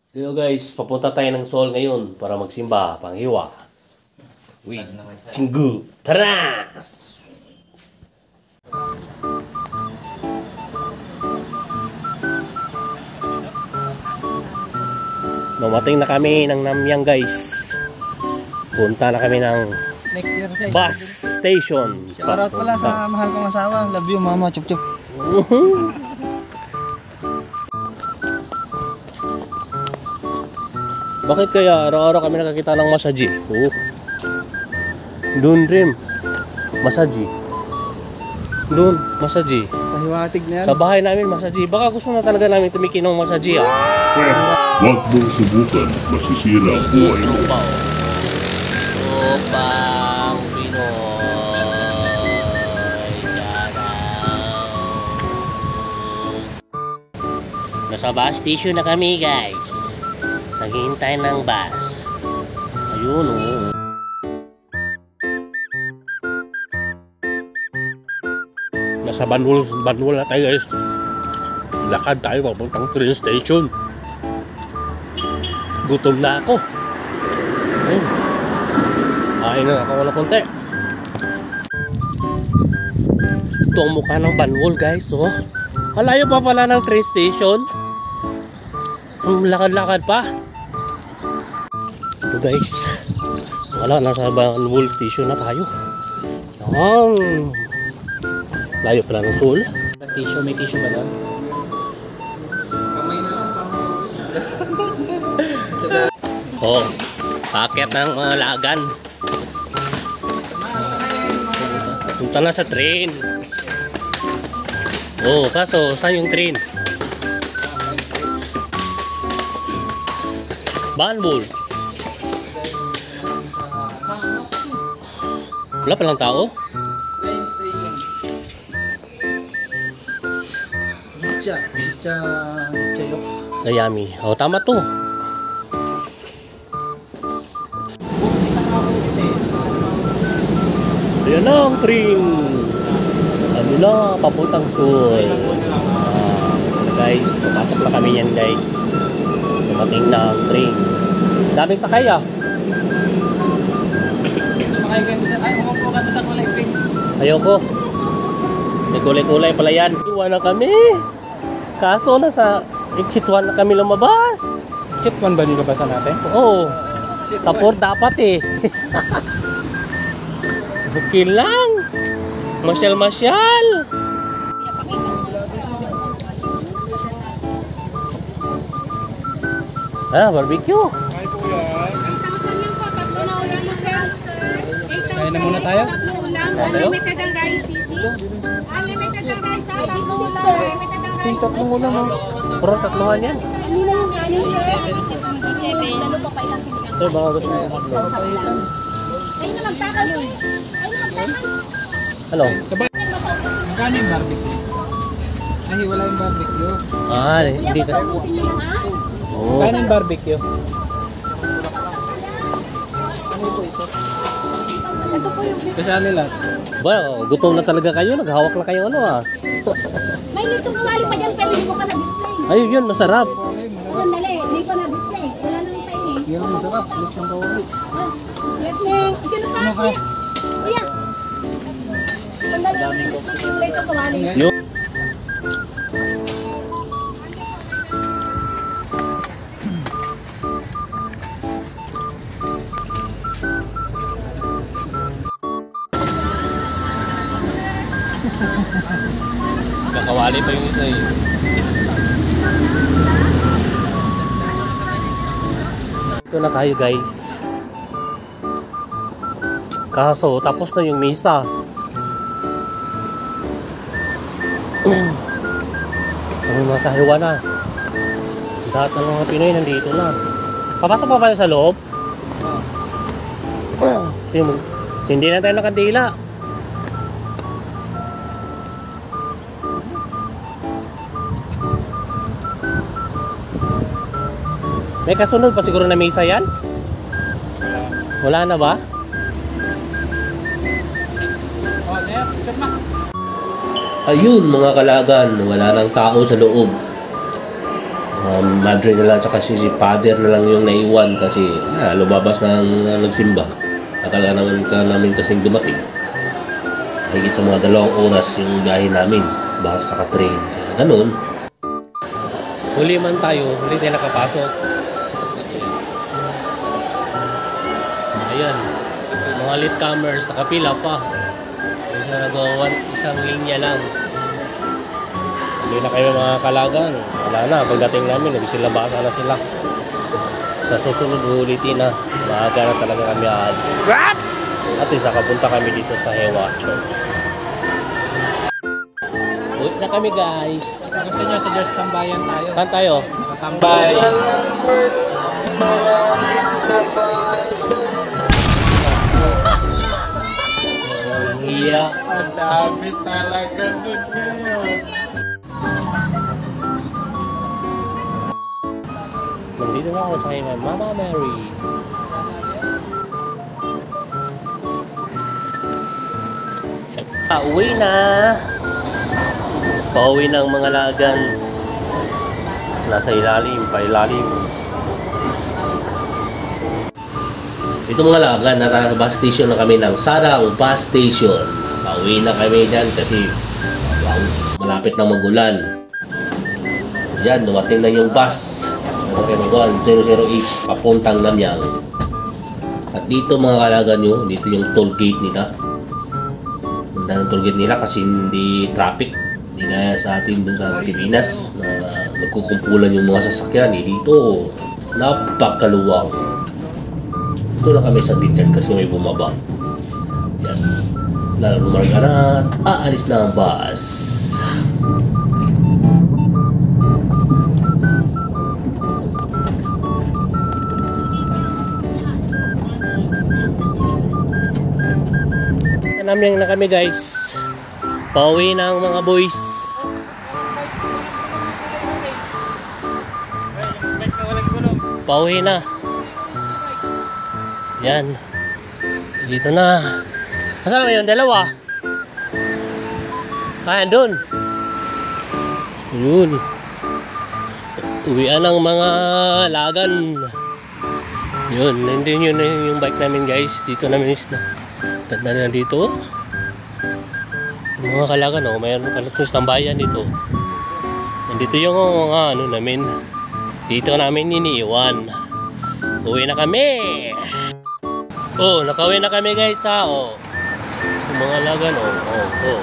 Hello guys, papunta tayo ng Seoul ngayon para magsimba, panghiwa. With Chingu. Tara! Dumating na kami ng Namyang guys. Punta na kami ng bus station. Shoutout pala sa mahal kong asawa. Love you mama, chup chup. Bakit kaya araw-araw kami nakakita ng masaji? Oh. Doon rin. Masaji. Doon, masaji. Pahiwatig na yan. Sa bahay namin, masaji. Baka gusto na talaga namin tumikin ng masaji ah. Huwag mong subukan, masisira ang buhay mo. Upang Pinoy. Nasa bus station na kami guys. Naghihintay ng bus. Ayun oh. Nasa Banwol na tayo guys. Lakad tayo papuntang train station. Gutom na ako. Ayun. Kain na ako wala konti. Ito ang mukha ng Banwol guys oh. Malayo pa pala ng train station. Lakad-lakad pa. Ito guys. Wala, nasa Banwol station na tayo. Layo pala ng Seoul. Tissue, may tissue ba doon? Oh, paket ng mga lagan. Punta na sa train. Oh, kaso saan yung train? Banwol. Wala palang tao? Chayok. Ayami. Oh, tama to. Ayan na ang train. Ano na, papuntang Seoul. Guys, papasok na kami yan guys. Dumating na ang train. Daming sakay ah. Ay, umupo ka to sa kulay pink. Ayoko. May kulay-kulay pala yan. Iwan na kami. Kaso nasa exit 1 na kami lumabas. Exit 1 ba nilabasan natin? Oo. Sa 4 dapat eh. Bukil lang. Masyal-masyal. Ah, barbecue. Kaya na muna tayo. Unlimited ang rice, sisi. Unlimited ang rice, unlimited ang rice. Tatlong ulam mo. Puro tatluhan yan. Ano na yung galing, sir? 7. Lalo pa pailan sinigang. Sir, baka gusto nyo tatlo. Ayun na magtakal, sir. Ayun na magtakal. Ano? Magkano yung barbecue? Ay, wala yung barbecue. Ah, hindi ka. Tapusin nyo lang, ah. Oo. Magkano yung barbecue? Ito po yung... Kasali lahat. Ba, gutom na talaga kayo. Naghawak na kayo ano ah. May lechong kawali pa dyan, pero hindi mo pa na-display. Ayun yun, masarap. Sandali, hindi pa na-display. Wala na yung timing. Yan ang masarap. Lechong kawali. Yes, Ning. Sino pa? Kuya. Kuya. Sandali, yung lechong kawali. Yun. Kakawali pa yung isa eh. Ito na tayo guys. Kaso tapos na yung misa. Ang nasa hiwa na. Lahat ng mga Pinoy nandito na. Papasok pa ba sa loob? Hindi na tayo nakandila. May kasunod pa siguro na misa yan? Wala na ba? Ayun mga kalagan, wala nang tao sa loob. Madre na lang tsaka si father na lang yung naiwan kasi lumabas na nagsimba. Akala naman namin kasing dumating. Higit sa mga 2 oras yung biyahe namin baka sa train. Kaya ganun. Huli man tayo, huli tayo nakapasok. Ayan, mga latecomers nakapila pa. Isa nagawa, isang linya lang. Hindi na kayo mga kalagan. Wala na, pagdating namin, nagsilabasa na sila. Sa susunod ulitin na. Maaga na talaga kami aalis. At least nakapunta kami dito sa Hewa Church. Ulit na kami guys. Gusto nyo suggest tambayan tayo? Saan tayo? Tambay. Iya. Ang dami talaga dun ngayon. Nandito na ako sa kay Mama Mary. Uwi na. Pauwi ng mga lagan. Nasa ilalim, pailalim. Ito mga lagan, nasa bus station na kami ng Sarang Bus Station. Pauwi na kami dyan kasi malapit na magulan. Yan, dumating na yung bus. Nasa 1008 papuntang Namyang. At dito mga kalagan nyo, dito yung toll gate nila. Ganda ng toll gate nila kasi hindi traffic. Hindi gaya sa atin dun sa Pilipinas na nagkukumpulan yung mga sasakyan. Dito, napakaluwang. Ito na kami sa dyan kasi may bumaba. Yan. Lalo ka na at aalis na ang bus. Namyang na kami guys. Pauwi na ang mga boys. Pauwi na. Yan. Dito na. Kasama yung dalawa. Ayan doon. Yun. Uwian ng mga lagan. Yun. Nandun yun yung bike namin guys. Dito namin is na. Ganda na dito. Yung mga kalagan, oh, mayroon pala itong tambayan dito. Nandito yung mga ano namin. Dito namin iniiwan. Uwi na kami. Oh, nakauwi na kami guys ha. Oh. Yung mga lagan, oh.